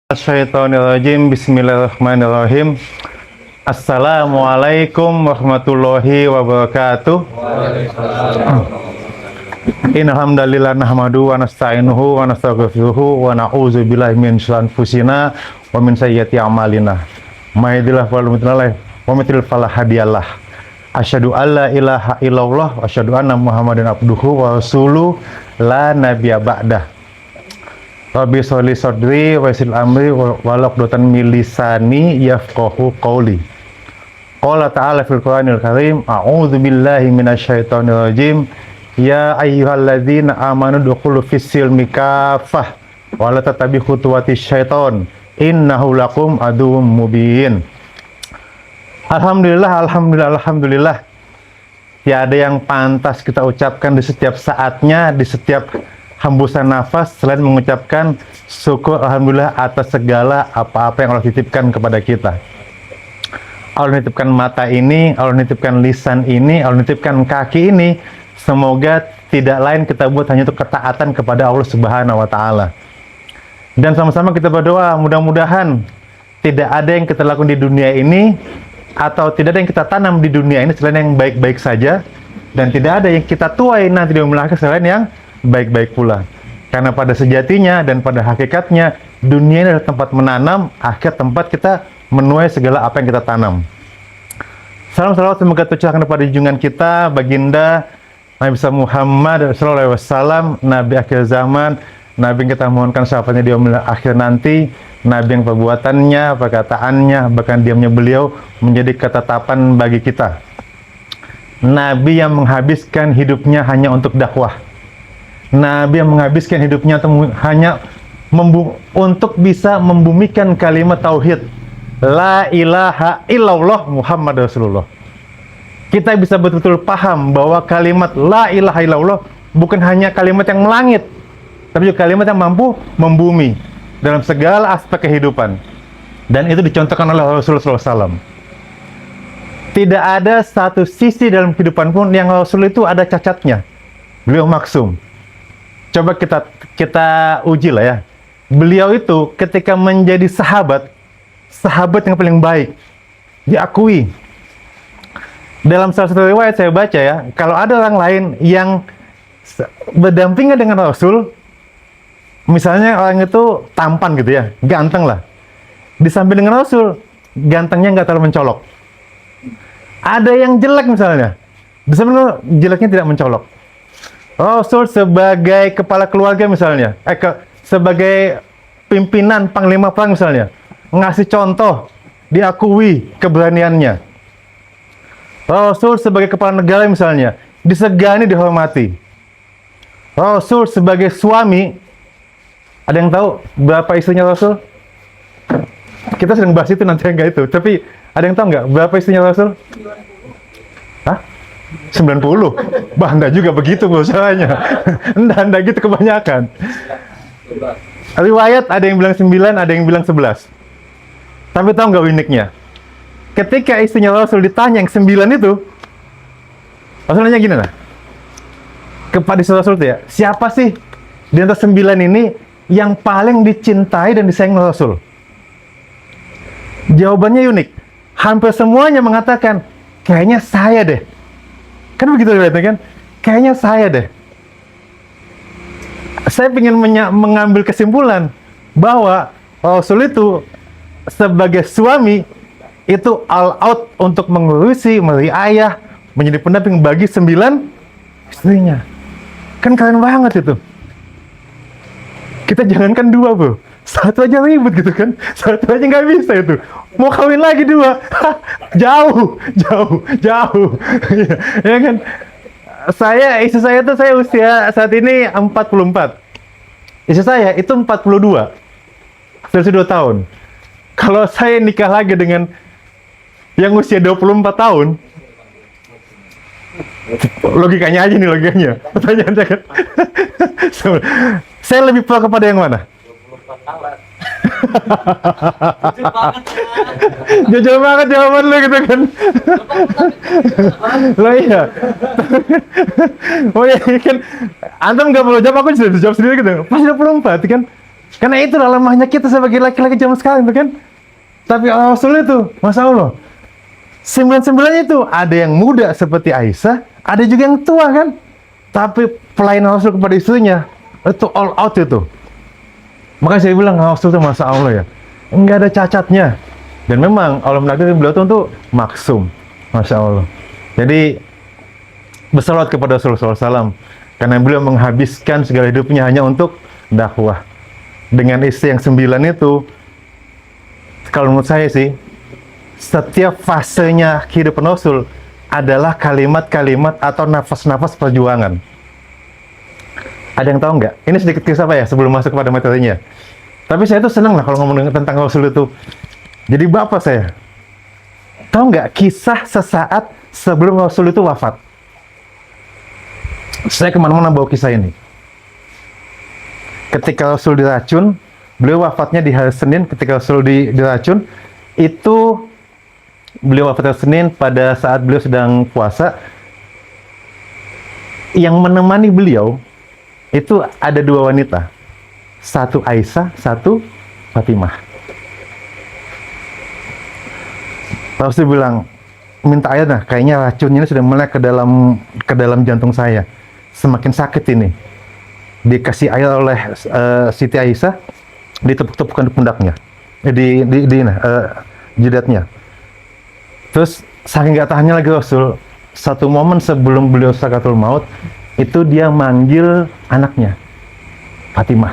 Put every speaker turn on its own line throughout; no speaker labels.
Asyaitonirrajim. Bismillahirrahmanirrahim. Assalamualaikum warahmatullahi wabarakatuh. Innalhamdalillah nahmadu wa nasta'inuhu wa nastaghfiruhu wa na'udzu billahi min syururi anfusina wa min sayyiati a'malina. May yahdihillahu fala mudilla lahu wa may yudlil fala hadiyalah. Asyhadu alla ilaha illallah wa asyhadu anna Muhammadan abduhu wa rasuluhu la nabiyya ba'dah. Rabbi sholli sodri wa yassir amri wa uqdatan min lisani yafqahu qawli. Qala ta'ala fil Qur'anil Karim, a'udzu billahi minasyaitonir rajim. Ya ayyuhalladzina amanu dukhulu fis-silmi kaffah wa la tattabi'u khutuwatis syaiton innahu lakum aduwwum mubin. Alhamdulillah. Tiada yang pantas kita ucapkan di setiap saatnya, di setiap hembusan nafas selain mengucapkan syukur alhamdulillah atas segala apa-apa yang Allah titipkan kepada kita. Allah nitipkan mata ini, Allah nitipkan lisan ini, Allah nitipkan kaki ini. Semoga tidak lain kita buat hanya untuk ketaatan kepada Allah Subhanahu wa taala. Dan sama-sama kita berdoa, mudah-mudahan tidak ada yang kita lakukan di dunia ini atau tidak ada yang kita tanam di dunia ini selain yang baik-baik saja, dan tidak ada yang kita tuai nanti di akhirat selain yang baik-baik pula. Karena pada sejatinya dan pada hakikatnya dunia ini adalah tempat menanam, akhir tempat kita menuai segala apa yang kita tanam. Salam salawat semoga tercurahkan kepada junjungan kita baginda Nabi Muhammad sallallahu alaihi wasallam, nabi akhir zaman, nabi yang kita mohonkan syafaatnya di yaumil akhir nanti, nabi yang perbuatannya, perkataannya, bahkan diamnya beliau menjadi ketetapan bagi kita. Nabi yang menghabiskan hidupnya hanya untuk dakwah. Nabi yang menghabiskan hidupnya hanya untuk bisa membumikan kalimat tauhid la ilaha illallah Muhammad Rasulullah. Kita bisa betul-betul paham bahwa kalimat la ilaha illallah bukan hanya kalimat yang melangit, tapi juga kalimat yang mampu membumi dalam segala aspek kehidupan. Dan itu dicontohkan oleh Rasulullah SAW. Tidak ada satu sisi dalam kehidupan pun yang Rasul itu ada cacatnya. Beliau maksum. Coba kita uji lah ya. Beliau itu ketika menjadi sahabat yang paling baik, diakui. Dalam salah satu riwayat saya baca ya, kalau ada orang lain yang berdampingan dengan Rasul, misalnya orang itu tampan gitu ya, ganteng lah. Di samping dengan Rasul, gantengnya nggak terlalu mencolok. Ada yang jelek misalnya, di samping jeleknya tidak mencolok. Rasul sebagai kepala keluarga misalnya, sebagai pimpinan panglima perang misalnya, ngasih contoh, diakui keberaniannya. Rasul sebagai kepala negara misalnya, disegani, dihormati. Rasul sebagai suami, ada yang tahu berapa istrinya Rasul? Kita sedang bahas itu nanti enggak itu, tapi ada yang tahu nggak berapa istrinya Rasul? Hah? 90. Bah, Anda juga begitu usahanya. Anda gitu kebanyakan. Riwayat ada yang bilang 9, ada yang bilang 11. Tapi tahu nggak uniknya? Ketika istrinya Rasul ditanya yang 9 itu, Rasul nanya gini lah. Kepada istri Rasul itu ya, siapa sih di antara 9 ini yang paling dicintai dan disayang Rasul? Jawabannya unik. Hampir semuanya mengatakan, kayaknya saya deh. Kan begitu kan? Kayaknya saya deh. Saya ingin mengambil kesimpulan bahwa Rasul itu sebagai suami itu all out untuk mengurusi, meriayah, menjadi pendamping bagi 9 istrinya. Kan keren banget itu. Kita jangankan 2 bro, 1 aja ribut gitu kan, 1 aja nggak bisa itu. Mau kawin lagi 2, jauh. Ya kan? Istri saya tuh saya usia saat ini 44. Istri saya itu 42. Selisih 2 tahun. Kalau saya nikah lagi dengan yang usia 24 tahun, logikanya aja nih logikanya. Pertanyaannya kan. Saya lebih pro kepada yang mana?
24 tahun.
Jujur banget jawaban lu gitu kan. Lo iya. Oh iya kan. Antum nggak perlu jawab, aku sudah jawab sendiri gitu. Pas 24 kan. Karena itu lemahnya kita sebagai laki-laki zaman sekarang itu kan. Tapi Rasul itu, Masya Allah, 99 itu ada yang muda seperti Aisyah, ada juga yang tua kan. Tapi pelayanan Rasul kepada istrinya itu all out itu. Makanya saya bilang Rasul itu Masya Allah ya, enggak ada cacatnya. Dan memang Allah menakdirkan beliau itu untuk maksum, Masya Allah. Jadi bersalawat kepada Rasulullah SAW karena beliau menghabiskan segala hidupnya hanya untuk dakwah. Dengan istri yang 9 itu, kalau menurut saya sih, setiap fasenya kehidupan Rasul adalah kalimat-kalimat atau nafas-nafas perjuangan. Ada yang tahu nggak? Ini sedikit kisah apa ya sebelum masuk kepada materinya. Tapi saya tuh senang lah kalau ngomong tentang Rasul itu. Jadi bapak saya, tahu nggak kisah sesaat sebelum Rasul itu wafat? Saya kemana-mana bawa kisah ini. Ketika Rasul diracun, beliau wafatnya di hari Senin. Ketika Rasul diracun, itu beliau wafat hari Senin pada saat beliau sedang puasa. Yang menemani beliau itu ada 2 wanita, satu Aisyah, satu Fatimah. Rasul bilang, minta air, nah kayaknya racunnya ini sudah mulai ke dalam jantung saya, semakin sakit ini. Dikasih air oleh Siti Aisyah, ditepuk-tepukkan di pundaknya, jidatnya. Terus saking nggak tahannya lagi Rasul, satu momen sebelum beliau sakaratul maut, itu dia manggil anaknya, Fatimah.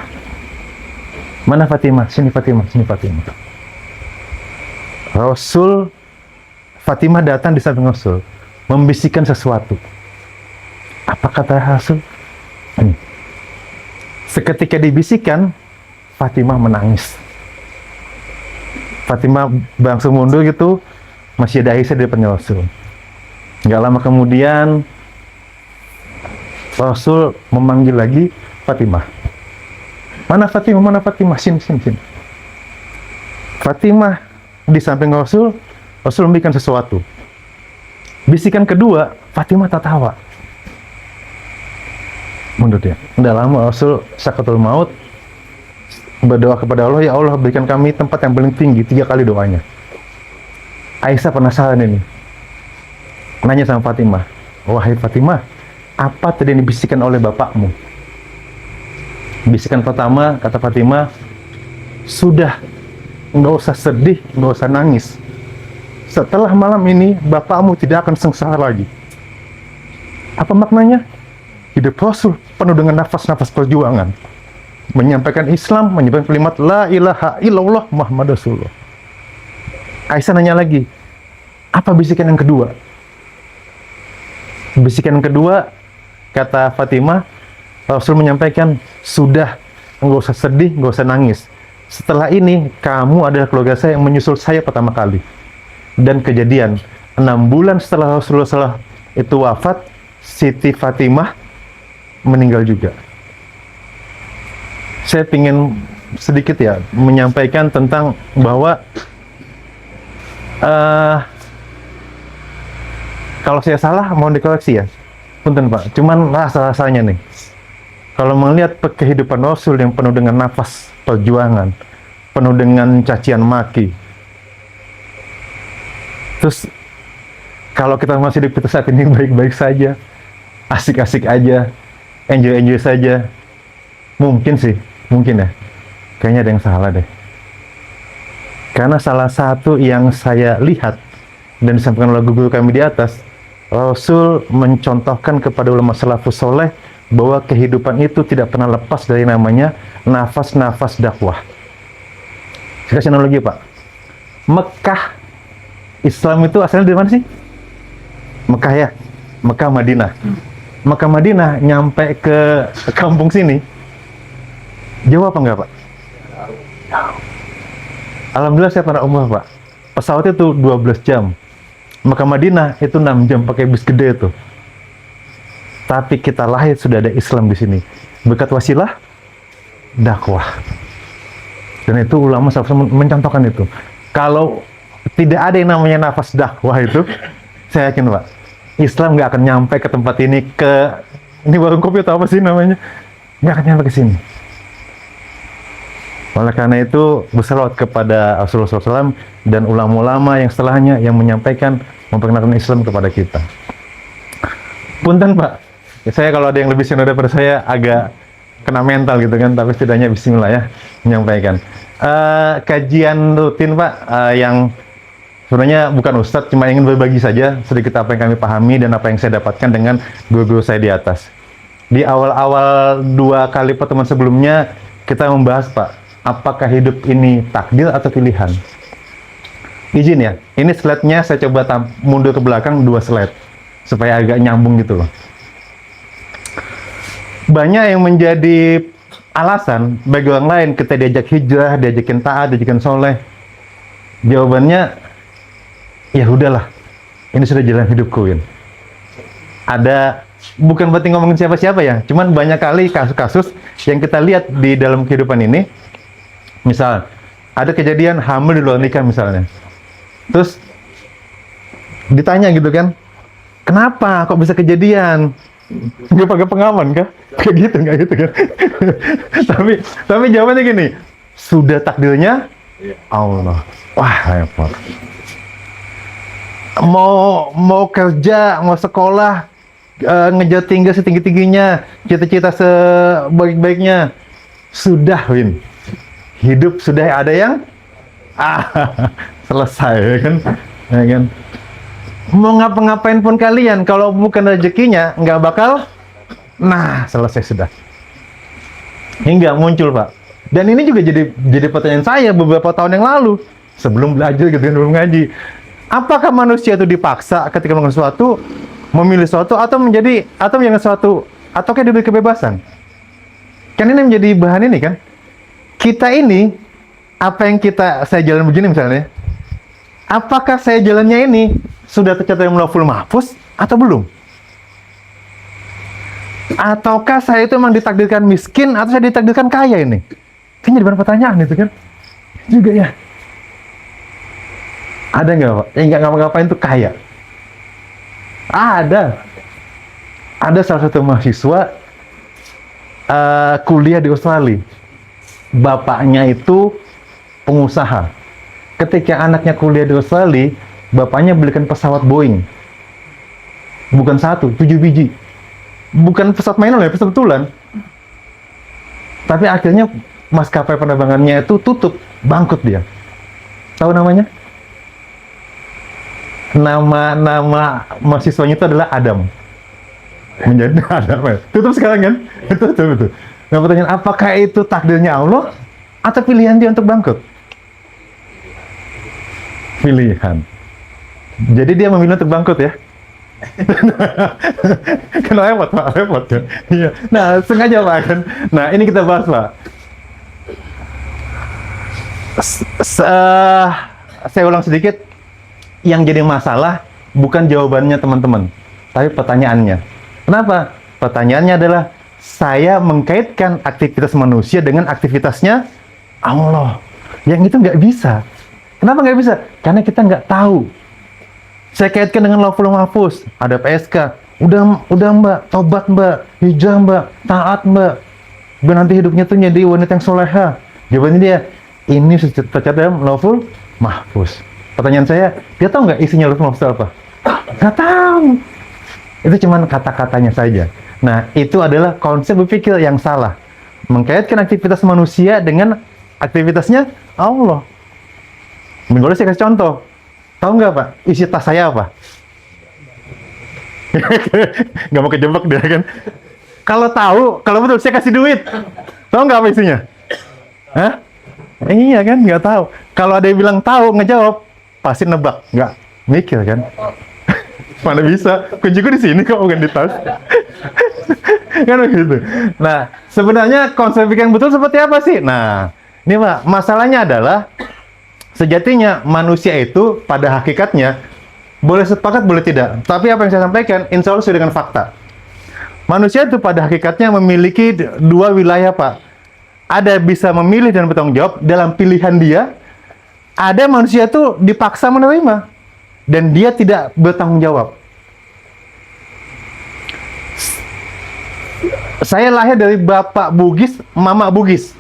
Mana Fatimah? Sini Fatimah, sini Fatimah. Rasul, Fatimah datang di samping Rasul, membisikkan sesuatu. Apa kata Rasul? Ini. Seketika dibisikkan, Fatimah menangis. Fatimah bangsa mundur gitu, masih ada Aisyah di depan Rasul. Nggak lama kemudian, Rasul memanggil lagi Fatimah. Mana Fatimah? Mana Fatimah? Sini, sini, sini. Fatimah di samping Rasul, Rasul memberikan sesuatu. Bisikan kedua, Fatimah tertawa. Mundur dia. Udah lama Rasul sakaratul maut, berdoa kepada Allah, ya Allah berikan kami tempat yang paling tinggi, 3 kali doanya. Aisyah penasaran ini, nanya sama Fatimah, wahai Fatimah, apa tadi yang dibisikkan oleh bapakmu? Bisikan pertama, kata Fatimah, sudah, nggak usah sedih, nggak usah nangis. Setelah malam ini, bapakmu tidak akan sengsara lagi. Apa maknanya? Hidup Rasul penuh dengan nafas-nafas perjuangan. Menyampaikan Islam, menyampaikan kalimat La ilaha illallah Muhammad Rasulullah. Aisyah nanya lagi, apa bisikan yang kedua? Bisikan yang kedua, kata Fatimah, Rasul menyampaikan, sudah, nggak usah sedih, nggak usah nangis. Setelah ini, kamu adalah keluarga saya yang menyusul saya pertama kali. Dan kejadian, 6 bulan setelah Rasulullah SAW itu wafat, Siti Fatimah meninggal juga. Saya ingin sedikit ya menyampaikan tentang bahwa kalau saya salah mohon dikoreksi ya, punten Pak. Cuman rasa-rasanya nih, kalau melihat kehidupan Rasul yang penuh dengan nafas perjuangan, penuh dengan cacian maki, terus kalau kita masih hidup saat ini baik-baik saja, asik-asik aja, enjoy-enjoy saja, mungkin sih, mungkin ya, kayaknya ada yang salah deh. Karena salah satu yang saya lihat dan disampaikan oleh guru kami di atas, Rasul mencontohkan kepada ulama salafus soleh bahwa kehidupan itu tidak pernah lepas dari namanya nafas-nafas dakwah. Saya kasih analogi Pak. Mekah, Islam itu asalnya dari mana sih? Mekah ya, Mekah Madinah. Mekah Madinah nyampe ke kampung sini, jauh apa enggak Pak? Alhamdulillah saya pernah umrah Pak. Pesawatnya itu 12 jam. Mekah Madinah itu 6 jam pakai bis gede itu. Tapi kita lahir sudah ada Islam di sini. Berkat wasilah dakwah. Dan itu ulama mencontohkan itu. Kalau tidak ada yang namanya nafas dakwah itu, saya yakin Pak, Islam nggak akan nyampe ke tempat ini, ini warung kopi atau apa sih namanya, nggak akan nyampe ke sini. Oleh karena itu, berselawat kepada Rasulullah SAW dan ulama-ulama yang setelahnya yang menyampaikan, memperkenalkan Islam kepada kita. Punten Pak, ya, saya kalau ada yang lebih senior daripada saya agak kena mental gitu kan, tapi setidaknya bismillah ya menyampaikan. Kajian rutin Pak, yang sebenarnya bukan Ustadz, cuma ingin berbagi saja sedikit apa yang kami pahami dan apa yang saya dapatkan dengan guru-guru saya di atas. Di awal-awal 2 kali pertemuan sebelumnya, kita membahas Pak, apakah hidup ini takdir atau pilihan? Izin ya, ini slide-nya saya coba mundur ke belakang 2 slide, supaya agak nyambung gitu loh. Banyak yang menjadi alasan bagi orang lain kita diajak hijrah, diajakin taat, diajakin soleh. Jawabannya, ya udahlah, ini sudah jalan hidupku. Ya. Ada, bukan berarti ngomongin siapa-siapa ya, cuman banyak kali kasus-kasus yang kita lihat di dalam kehidupan ini. Misal, ada kejadian hamil di luar nikah misalnya. Terus, ditanya gitu kan, kenapa kok bisa kejadian? Nggak pakai pengaman kah? Kayak gitu, nggak gitu kan? tapi jawabannya gini, sudah takdirnya Allah. Wah, repot. Mau kerja, mau sekolah, ngejar tinggi setinggi-tingginya, cita-cita sebaik-baiknya, sudah Win. Hidup sudah ada yang selesai ya kan? Ya kan? Mau ngapa-ngapain pun kalian, kalau bukan rezekinya, nggak bakal, selesai sudah. Hingga muncul Pak. Dan ini juga jadi pertanyaan saya beberapa tahun yang lalu, sebelum belajar gitu kan, sebelum ngaji. Apakah manusia itu dipaksa ketika melakukan sesuatu, memilih sesuatu, atau menjadi sesuatu, ataukah diberi kebebasan? Kan ini menjadi bahan ini kan. Kita ini, apa yang saya jalan begini misalnya, apakah saya jalannya ini sudah tercatat dalam Lauhul Mahfuz atau belum? Ataukah saya itu memang ditakdirkan miskin atau saya ditakdirkan kaya ini? Ini jadi bahan pertanyaan itu kan. Juga ya. Ada nggak Pak? Yang nggak ngapa-ngapain tuh kaya? Ada. Ada salah satu mahasiswa kuliah di Australia. Bapaknya itu pengusaha. Ketika anaknya kuliah di Australia, bapaknya belikan pesawat Boeing. Bukan 1, 7 biji. Bukan pesawat mainan ya, pesawat betulan. Tapi akhirnya maskapai penerbangannya itu tutup, bangkrut dia. Tahu namanya? Nama mahasiswanya itu adalah Adam. Menjadi Adam. Tutup sekarang kan? Tutup. Nah pertanyaan, apakah itu takdirnya Allah atau pilihan dia untuk bangkrut? Pilihan. Jadi dia memilih untuk bangkrut ya? Kan repot kan? Iya. Nah sengaja Pak kan? Nah ini kita bahas Pak. Saya ulang sedikit. Yang jadi masalah bukan jawabannya teman-teman, tapi pertanyaannya. Kenapa? Pertanyaannya adalah saya mengkaitkan aktivitas manusia dengan aktivitasnya Allah. Yang itu nggak bisa. Kenapa nggak bisa? Karena kita nggak tahu. Saya kaitkan dengan Lauhul Mahfuz, ada PSK. Udah Mbak, tobat Mbak, hijrah Mbak, taat Mbak. Biar nanti hidupnya tuh jadi wanita yang soleha. Jawabannya dia, ini tercatat dalam Lauhul Mahfuz. Pertanyaan saya, dia tahu nggak isinya Lauhul Mahfuz apa? Nggak tahu. Itu cuma kata-katanya saja. Nah, itu adalah konsep berpikir yang salah. Mengkaitkan aktivitas manusia dengan aktivitasnya Allah. Minggu lalu saya kasih contoh. Tahu nggak Pak, isi tas saya apa? Nggak mau kejebak dia kan? Kalau tahu, kalau betul saya kasih duit. Tahu nggak apa isinya? Hah? Iya kan, nggak tahu. Kalau ada yang bilang tahu, ngejawab, pasti nebak, nggak mikir kan? Mana bisa? Kunciku di sini kok, bukan di tas. Kan begitu. Nah, sebenarnya konsep pikir yang betul seperti apa sih? Nah, ini Pak, masalahnya adalah sejatinya manusia itu pada hakikatnya boleh sepakat, boleh tidak. Tapi apa yang saya sampaikan, insya Allah sesuai dengan fakta. Manusia itu pada hakikatnya memiliki 2 wilayah Pak. Ada bisa memilih dan bertanggung jawab dalam pilihan dia. Ada manusia itu dipaksa menerima dan dia tidak bertanggung jawab. Saya lahir dari bapak Bugis, mama Bugis.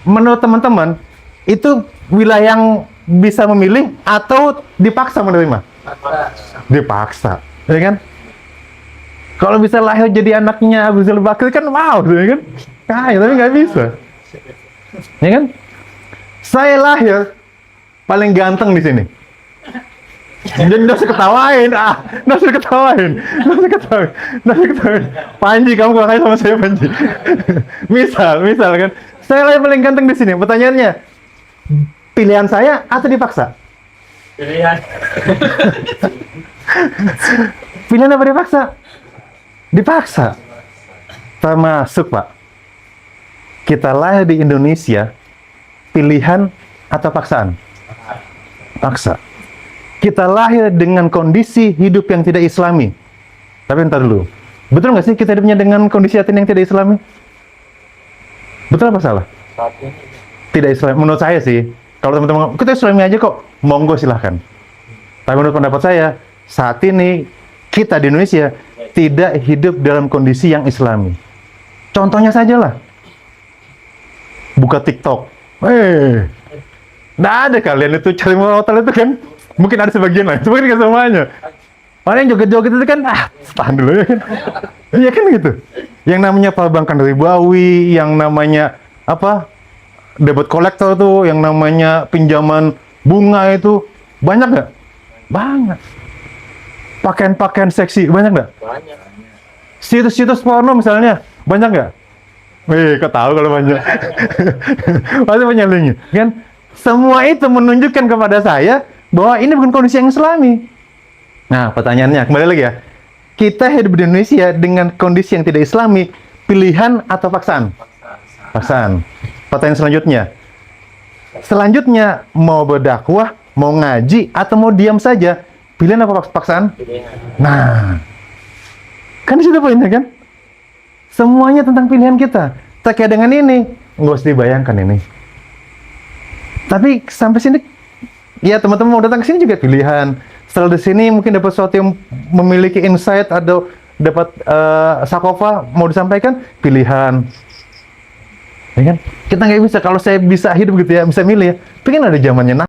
menurut teman-teman itu wilayah yang bisa memilih atau dipaksa menerima? Dipaksa, ya kan? Kalau bisa lahir jadi anaknya Abu Rizal Bakri kan wow, ya kan? Kaya, tapi nggak bisa, ya kan? Saya lahir paling ganteng di sini. Jadi nggak usah ketawain, nggak usah ketawain, nggak usah ketawain, nggak usah ketawain. Panji, kamu kurang aja sama saya, Panji. misal kan, saya lahir paling ganteng di sini. Pertanyaannya, pilihan saya atau dipaksa?
Pilihan.
Pilihan apa dipaksa? Dipaksa. Termasuk, Pak. Kita lahir di Indonesia, pilihan atau paksaan? Paksa. Kita lahir dengan kondisi hidup yang tidak islami. Tapi entar dulu. Betul nggak sih kita hidupnya dengan kondisi hati yang tidak islami? Betul apa salah? Tidak islami. Menurut saya sih, kalau teman-teman, kita islami aja kok, monggo silahkan. Tapi menurut pendapat saya, saat ini kita di Indonesia tidak hidup dalam kondisi yang islami. Contohnya saja lah. Buka TikTok. Nggak ada kalian itu cari motor itu kan. Mungkin ada sebagian lah, cuma kan semuanya. Orang yang joget-joget itu kan, tahan dulu ya kan. Iya kan gitu. Yang namanya perbankan ribawi, yang namanya apa, debit kolektor tuh, yang namanya pinjaman bunga itu, banyak nggak? Banyak. Pakaian-pakaian seksi, banyak nggak?
Banyak.
Situs-situs porno misalnya, banyak nggak? Wih, kau tahu kalau banyak. Pasti penyelingnya, kan? Semua itu menunjukkan kepada saya bahwa ini bukan kondisi yang islami. Nah, pertanyaannya, kembali lagi ya. Kita hidup di Indonesia dengan kondisi yang tidak islami, pilihan atau paksaan? Paksaan. Pertanyaan selanjutnya, mau berdakwah, mau ngaji, atau mau diam saja? Pilihan apa paksaan?
Pilihan.
Nah, kan di situ poinnya kan? Semuanya tentang pilihan kita. Terkait dengan ini, nggak usah dibayangkan ini. Tapi sampai sini, ya teman-teman mau datang ke sini juga pilihan. Setelah di sini mungkin dapat sesuatu yang memiliki insight atau dapat sakofa mau disampaikan, pilihan. Ya kan? Kita nggak bisa, kalau saya bisa hidup gitu ya, bisa milih ya. Pengen ada zamannya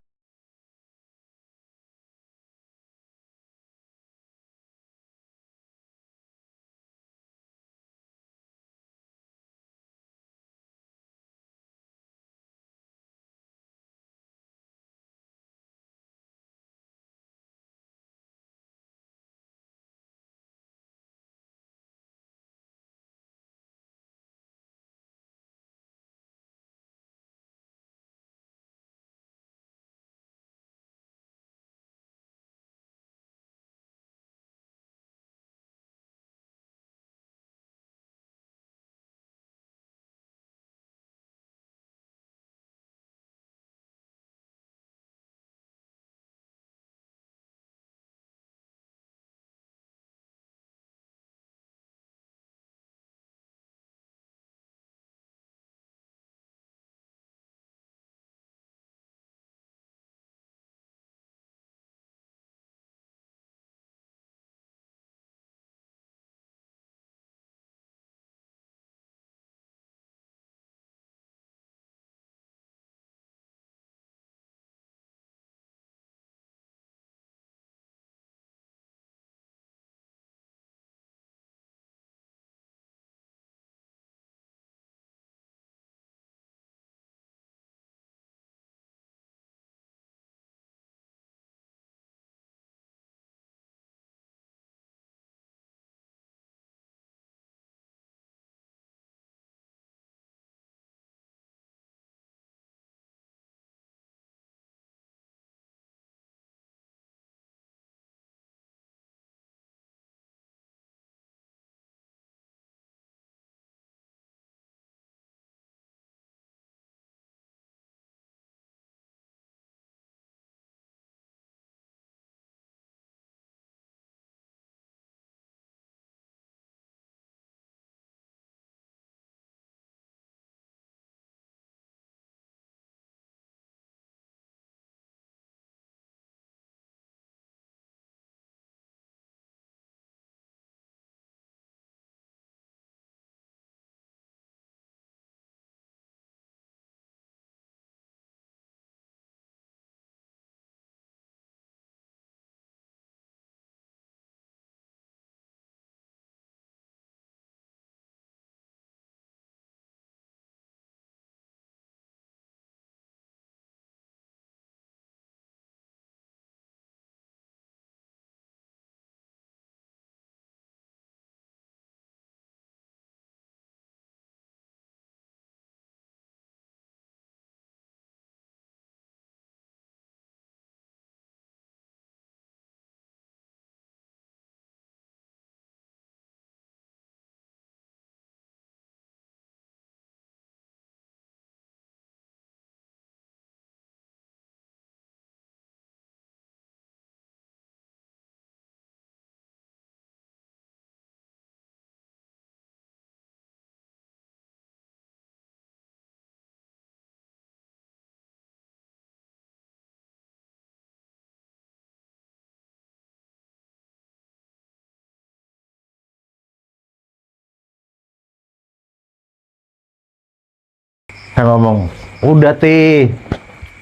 Saya ngomong, udah teh,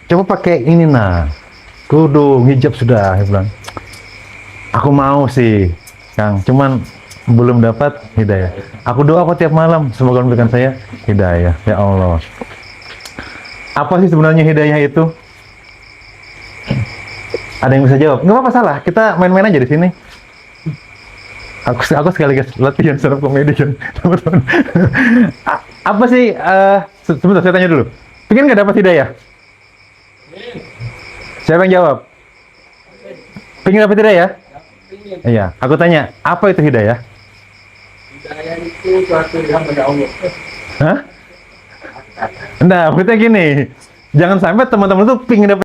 coba pakai ini nah, kerudung, hijab sudah. Saya bilang, aku mau sih, Kang, cuman belum dapat hidayah. Aku doa kok tiap malam, semoga memberikan saya hidayah. Ya Allah. Apa sih sebenarnya hidayah itu? Ada yang bisa jawab? Nggak apa-apa salah, kita main-main aja di sini. Aku sekaligus latihan stand up comedian, teman-teman. Apa sih? Sebentar saya tanya dulu. Pengen nggak dapat hidayah? Siapa yang jawab? Pengen dapat hidayah? Iya. Aku tanya, apa itu hidayah?
Hidayah itu suatu ilham dari Allah.
Hah? Nah, maksudnya gini. Jangan sampai teman-teman tuh pengen dapat